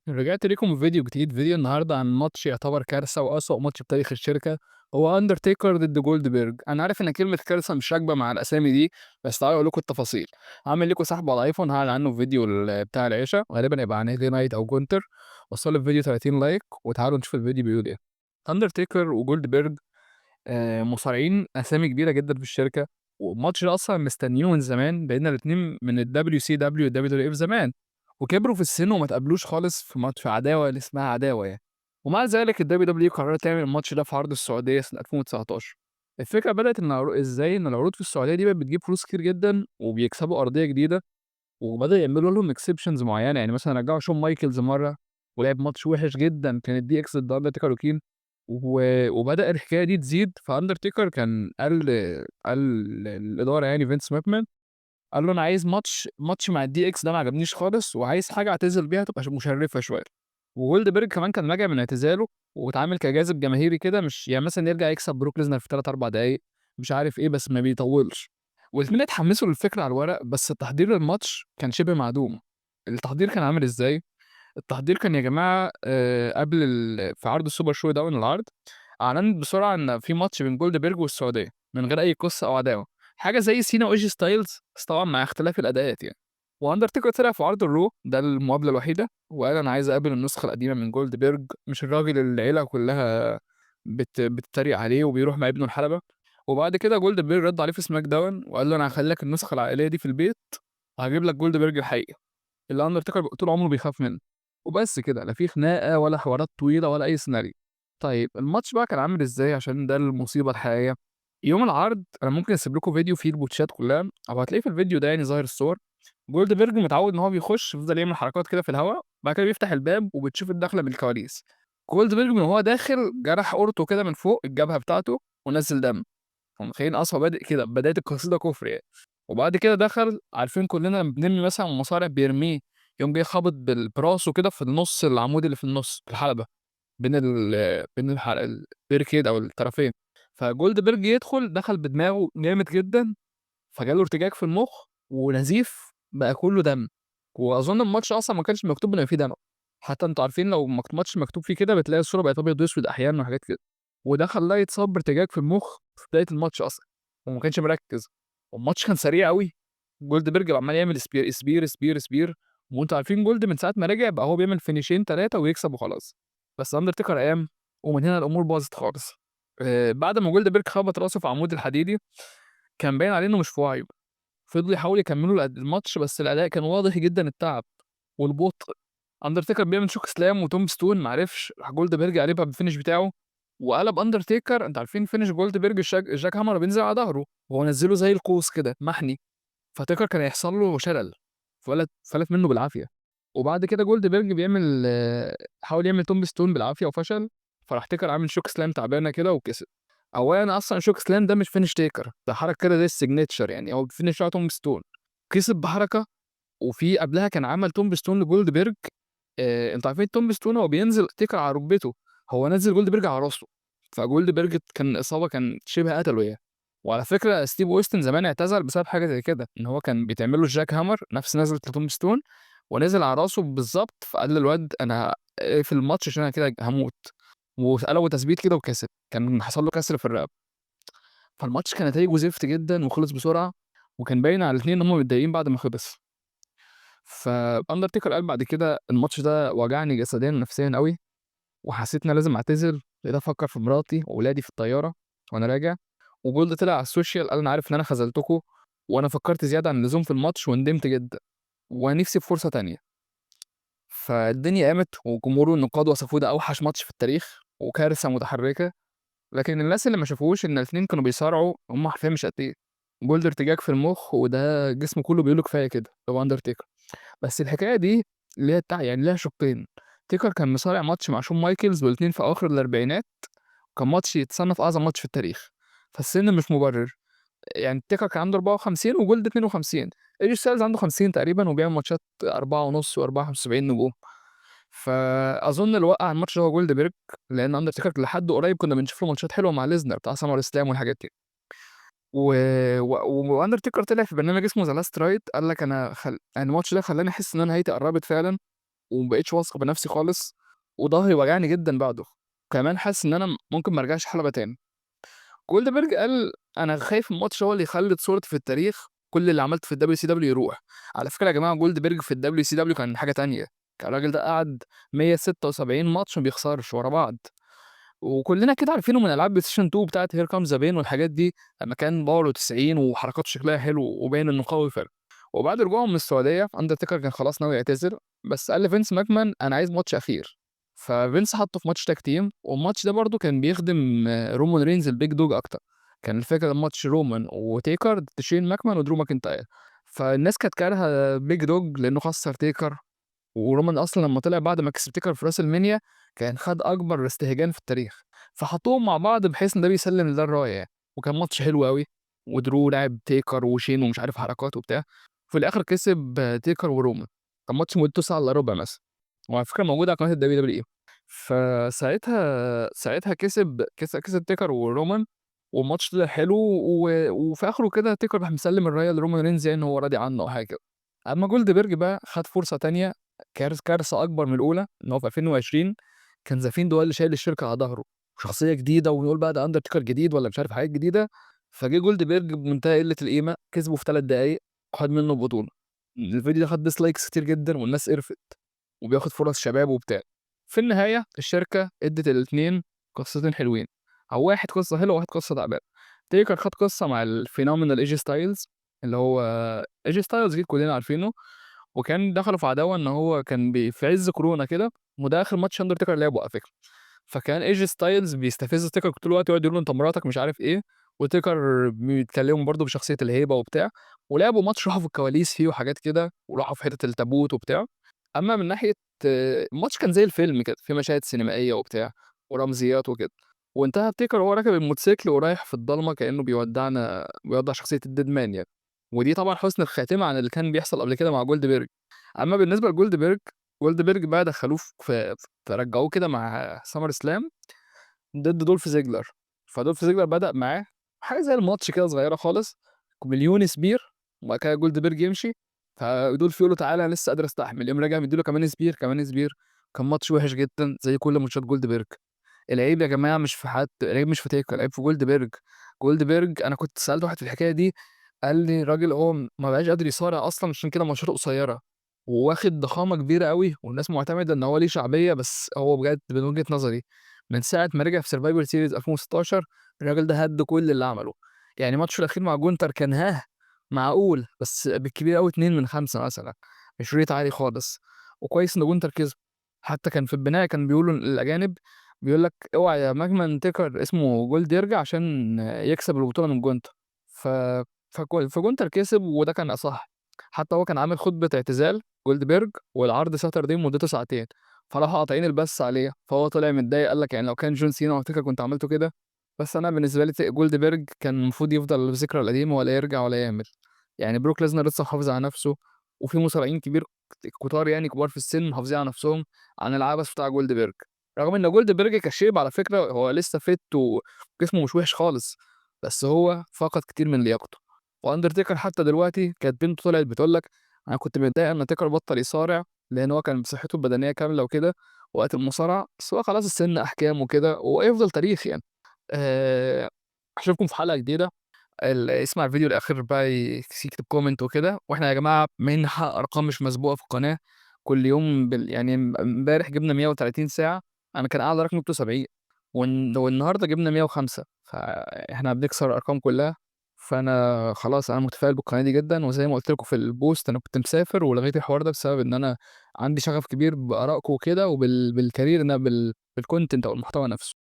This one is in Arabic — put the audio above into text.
رجعت ليكم بفيديو جديد، فيديو النهارده عن ماتش يعتبر كارثة وأسوأ ماتش في تاريخ الشركة. هو أندرتيكر ضد جولدبرج. أنا عارف إن كلمة كارثة مش راكبة مع الأسامي دي، بس تعالوا أقول لكم التفاصيل. هعمل لكم سحب على الأيفون، هعلن عنه في فيديو بتاع العشاء، غالبا هيبقى عن هيلي نايت أو جونتر. وصلوا الفيديو 30 لايك وتعالوا نشوف الفيديو بيقول إيه. أندرتيكر وجولدبرج مصارعين أسامي كبيرة جدا في الشركة، والماتش ده أصلا مستنيينه من زمان لأن الاتنين من ال WCW وال WWE في زمان، وكبروا في السن وما اتقابلوش خالص في ماتش، في عداوة اللي اسمها عداوة يعني. ومع ذلك ال WWE قررت تعمل الماتش ده في عرض السعودية سنة 2019. الفكرة بدأت إزاي إن العروض في السعودية دي بقت بتجيب فلوس كتير جدا وبيكسبوا أرضية جديدة، وبدأوا يعملوا لهم exceptions معينة. يعني مثلا رجعوا شون مايكلز مرة ولعب ماتش وحش جدا، كان الدي اكس ضد اندرتيكر وكين، وبدأ الحكاية دي تزيد. فاندرتيكر كان قال للإدارة يعني فينس ماكمان، قال له انا عايز ماتش مع الدي اكس ده ما عجبنيش خالص، وعايز حاجه اعتزل بيها تبقى مشرفه شويه. وجولدبرج كمان كان راجع من اعتزاله واتعامل كجاذب جماهيري كده، مش يعني مثلا يرجع يكسب بروك ليزنر في 3 4 دقايق مش عارف ايه، بس ما بيطولش. والاثنين اتحمسوا للفكره على الورق، بس التحضير للماتش كان شبه معدوم. التحضير كان عامل ازاي؟ التحضير كان يا جماعه قبل في عرض السوبر شو داون العرض، اعلنت بسرعه ان في ماتش بين جولدبرج والسعوديه من غير اي قصه او عداوه، حاجه زي سينا وايجي ستايلز بس طبعا مع اختلاف الاداءات يعني. واندرتيكر طلع في عرض الرو ده المقابله الوحيده وقال انا عايز اقابل النسخه القديمه من جولدبرج، مش الراجل اللي العيله كلها بتتريق عليه وبيروح مع ابنه الحلبه. وبعد كده جولدبرج رد عليه في سماك داون وقال له انا هخليك النسخه العائليه دي في البيت، وهجيب لك جولدبرج الحقيقي اللي اندرتيكر طول عمره بيخاف منه. وبس كده، لا في خناقه ولا حوارات طويله ولا اي سيناريو. طيب الماتش بقى كان عامل ازاي؟ عشان ده المصيبه الحقيقيه. يوم العرض انا ممكن اسيب لكم فيديو فيه البوتشات كلها او هتلاقيه في الفيديو ده يعني ظاهر الصور. جولدبرج متعود ان هو بيخش يفضل يعمل حركات كده في الهواء، بعد كده بيفتح الباب وبتشوف الدخله من الكواليس. جولدبرج من وهو داخل جرح اورته كده من فوق الجبهه بتاعته ونزل دم. فمتخيلين اصلا بادئ كده بدايه القصيده كفر يعني. وبعد كده دخل، عارفين كلنا لما بنرمي مثلا مصارع بيرميه يقوم جاي خابط براسه كده في النص، العمود اللي في النص في الحلبه بين البيركيد او الطرفين. فجولدبرج دخل بدماغه جامد جدا، فجاله ارتجاج في المخ ونزيف بقى كله دم. واظن الماتش اصلا ما كانش مكتوب ان فيه دم، حتى انتوا عارفين لو ماتش مكتوب فيه كده بتلاقي الصوره بقت ابيض واسود احيانا وحاجات كده. وده خلاه يتصاب بارتجاج في المخ في بدايه الماتش اصلا، وما كانش مركز. والماتش كان سريع قوي، جولدبرج عمال يعمل سبير سبير سبير سبير. وانتوا عارفين جولد من ساعه ما رجع بقى هو بيعمل فينيشين 3 ويكسب وخلاص. بس اندرتيكر قام، ومن هنا الامور باظت خالص. بعد ما جولدبرج خبط راسه في العمود الحديدي كان باين عليه انه مش في وعيه. فضلوا يحاولوا يكملوا الماتش بس الاداء كان واضح جدا التعب والبطء. اندرتيكر بيعمل شوك سلام وتوم ستون معرفش، راح جولدبرج قلبها بالفينش بتاعه وقلب اندرتيكر. انت عارفين فينش جولدبرج الجاك هامر بينزل على ظهره وهو نزله زي القوس كده محني. فتيكر كان هيحصل له شلل، فلت منه بالعافيه. وبعد كده جولدبرج بيعمل حاول يعمل توم ستون بالعافيه وفشل. فراح تيكر عامل شوك سلام تعبانه كده وكسب. اولا اصلا شوك سلام ده مش فينش تيكر، ده حركه كده زي السيجنتشر يعني، هو فينش بتاع توم ستون. كسب بحركه. وفي قبلها كان عمل توم ستون لجولدبرج. انتوا عارفين توم ستون هو بينزل تيكر على ركبته، هو نزل جولدبرج على راسه. فجولدبرج كان اصابه كان شبه قتله يعني. وعلى فكره ستيف اوستن زمان اعتزل بسبب حاجه زي كده، ان هو كان بيتعمل له الجاك هامر نفس نزله توم ستون ونزل على راسه بالظبط، فقال للواد انا في الماتش عشان انا كده هموت. وقلبه تثبيت كده وكسب، كان حصل له كسر في الرقبه. فالماتش كان نتايجه زفت جدا وخلص بسرعه، وكان باين على الاثنين ان هم متضايقين بعد ما خلص. فاندرتيكر قال بعد كده الماتش ده وجعني جسديا ونفسيا قوي، وحسيت ان أنا لازم اعتذر. بقيت افكر في مراتي واولادي في الطياره وانا راجع. وجولد طلع على السوشيال قال انا عارف ان انا خذلتكم، وانا فكرت زياده عن اللزوم في الماتش وندمت جدا، ونفسي في فرصه تانية. فالدنيا قامت وجمهور النقاد وصفوه ده اوحش ماتش في التاريخ وكارثه متحركه. لكن الناس اللي ما شافوهوش ان الاثنين كانوا بيصارعوا هم حرفيا مش قد ايه. جولد ارتجاج في المخ وده جسمه كله بيقول له كفايه كده، هو اندرتيكر. بس الحكايه دي اللي هي يعني ليها شقين. تيكر كان مصارع ماتش مع شون مايكلز والاتنين في اواخر الاربعينات، كان ماتش يتصنف اعظم ماتش في التاريخ. فالسن مش مبرر. يعني تيكر كان عنده 54 وجولد 52. ايجي ستايلز عنده 50 تقريبا وبيعمل ماتشات 4 ونص و74 نجوم. فاظن اللي وقع الماتش ده هو جولد بيرج، لان اندرتيكر لحد قريب كنا بنشوف له ماتشات حلوه مع ليزنر بتاع سمر اسلام والحاجات دي. و... واندرتيكر طلع في برنامج اسمه ذا لاست رايت قال لك انا يعني الماتش ده خلاني احس ان انا نهايتي قربت فعلا. وما بقيتش واثق بنفسي خالص، وضهري وجعني جدًا بعده، وكمان حاسس إن أنا ممكن ما ارجعش حلبة تاني. جولدبرج قال: "أنا خايف الماتش هو اللي يخلّد صورتي في التاريخ، كل اللي عملته في الWCW يروح." على فكرة يا جماعة جولدبرج في الWCW كان حاجة تانية، كان الراجل ده قعد 176 ماتش ما بيخسرش ورا بعض، وكلنا كده عارفينه من ألعاب PlayStation 2 بتاعة Here Comes the Pain والحاجات دي، لمّا كان باوره 90 وحركاته شكلها حلو وباين إنه قوي فعلًا. وبعد رجوعه من السعودية أندرتيكر كان خلاص ناوي يعتزل، بس قال لفينس ماكمان: "أنا عايز ماتش أخير." ففينس حطّه في ماتش tag team والماتش ده برضه كان بيخدم رومان رينز البيج دوج أكتر. كان الفكرة ماتش رومان وتيكر ضد شين ماكمان ودرو ماكنتاير. فالناس كانت كارهة بيج دوج لإنه خسّر تيكر، ورومان أصلًا لمّا طلع بعد ما كسب تيكر في راس المنيا كان خد أكبر استهجان في التاريخ، فحطّوهم مع بعض بحيث إن ده بيسلّم لده الراية يعني، وكان ماتش حلو أوي، ودرو لعب تيكر وشين ومش عارف حركات وبتاع، وفي الآخر كسب تيكر ورومان. كان ماتش مدته ساعة إلا ربع مثلًا، وعلى فكرة موجود على قناة الWWE. فساعتها كسب تيكر ورومان، والماتش طلع حلو وفي آخره كده تيكر راح مسلّم الراية لرومان رينز يعني إن هو راضي عنه أو حاجة كده. أمّا جولدبرج بقى خد فرصة تانية، كارثة أكبر من الأولى، إن هو في 2020 كان ذا فيند هو اللي شايل الشركة على ضهره، وشخصية جديدة ونقول بقى ده أندرتيكر جديد والّا مش عارف حاجات جديدة، فجه جولدبرج بمنتهى قلة القيمة كسبه في 3 دقايق وخد منه البطولة. الفيديو ده خد dislikes كتير جدًا والناس قرفت، وبياخد فرص شباب وبتاع. في النهاية الشركة ادّت الاتنين قصتين حلوين، أو واحد قصة حلوة وواحد قصة تعبانة. تيكر خد قصة مع الphenomenal AJ styles اللي هو AJ styles أكيد كلنا عارفينه، وكان دخلوا في عداوة إن هو كان في عز كورونا كده، وده آخر ماتش أندرتيكر لعبه على فكرة. فكان AJ styles بيستفز تيكر طول الوقت يقعد يقول له: "أنت مراتك مش عارف إيه." وتيكر بيتكلموا برضه بشخصية الهيبة وبتاع، ولعبوا ماتش راحوا في الكواليس فيه وحاجات كده، وراحوا في حتة التابوت وبتاع. أمّا من ناحية الماتش كان زي الفيلم كده، فيه مشاهد سينمائية وبتاع، ورمزيات وكده، وانتهى بتيكر وهو راكب الموتوسيكل ورايح في الضلمة كأنه بيودّع شخصية الdead man يعني. ودي طبعًا حُسن الخاتمة عن اللي كان بيحصل قبل كده مع جولدبرج. أمّا بالنسبة جولدبرج بقى دخّلوه فرجّعوه كده مع سامر سلام ضد دولف زيجلر. فدولف زيجلر بدأ معاه حاجة زي الماتش كده صغيرة خالص، مليون سبير، وبعد كده جولدبرج يمشي، فدولف يقول له: "تعالَ أنا لسه قادر أستحمل." يقوم راجع مدّي له كمان سبير، كمان سبير. كان ماتش وِحِش جدًا زي كل ماتشات جولدبرج. العيب يا جماعة مش في حد، العيب مش في تيكر، العيب في جولدبرج. جولدبرج أنا كنت سألت واحد في الحكاية دي، قال لي الراجل هو ما بقاش قادر يصارع أصلًا عشان كده ماتشاته قصيرة، وواخد ضخامة كبيرة أوي، والناس معتمدة إن هو ليه شعبية، بس هو بجد من وجهة نظري من ساعة ما رجع في Survivor Series 2016 الراجل ده هَدّ كل اللي عمله. يعني ماتشه الأخير مع جونتر كان معقول، بس بالكتير أوي 2 من 5 مثلًا، مش rate عالي خالص، وكويس إن جونتر كسب. حتى كان في البداية كانوا بيقولوا للأجانب بيقول لك: "اوعى يا ماجمان تيكر اسمه جولد يرجع عشان يكسب البطولة من جونتر." ف فجونتر كسب وده كان أصح. حتى هو كان عامل خطبة اعتزال جولدبرج والعرض Saturday مدته ساعتين، فراحوا قاطعين البث عليه، فهو طلع متضايق قال لك: "يعني لو كان جون سينا وتيكر كنت عملتوا كده." بس أنا بالنسبة لي جولدبرج كان المفروض يفضل الذكرى القديمة ولا يرجع ولا يعمل. يعني بروك ليزنر لسه محافظ على نفسه، وفي مصارعين كتار يعني كبار في السن محافظين على نفسهم عن العبث بتاع جولدبرج. رغم إن جولدبرج كشيب على فكرة هو لسه fit وجسمه مش وِحِش خالص، بس هو فقد كتير من لياقته. وأندرتيكر حتى دلوقتي كانت بنته طلعت بتقول لك: "أنا كنت متضايقة إن تيكر بطّل يصارع، لإن هو كان بصحته البدنية كاملة وكده وقت المصارعة، بس هو خلاص السن أحكام وكده وهيفضل تاريخ يعني." أشوفكم في حلقة جديدة. يسمع الفيديو للآخر بقى يكتب comment وكده. وإحنا يا جماعة عمالين نحقق أرقام مش مسبوقة في القناة، كل يوم يعني امبارح جبنا 130 ساعة، أنا كان أعلى رقم جبته 70 والنهارده جبنا 105، فإحنا بنكسر الأرقام كلها. فأنا خلاص أنا متفائل بالقناة دي جدًا، وزي ما قُلت لكم في الpost أنا كنت مسافر ولغيت الحوار ده بسبب إن أنا عندي شغف كبير بآرائكم وكده بالcareer إن أنا بالcontent أو المحتوى نفسه.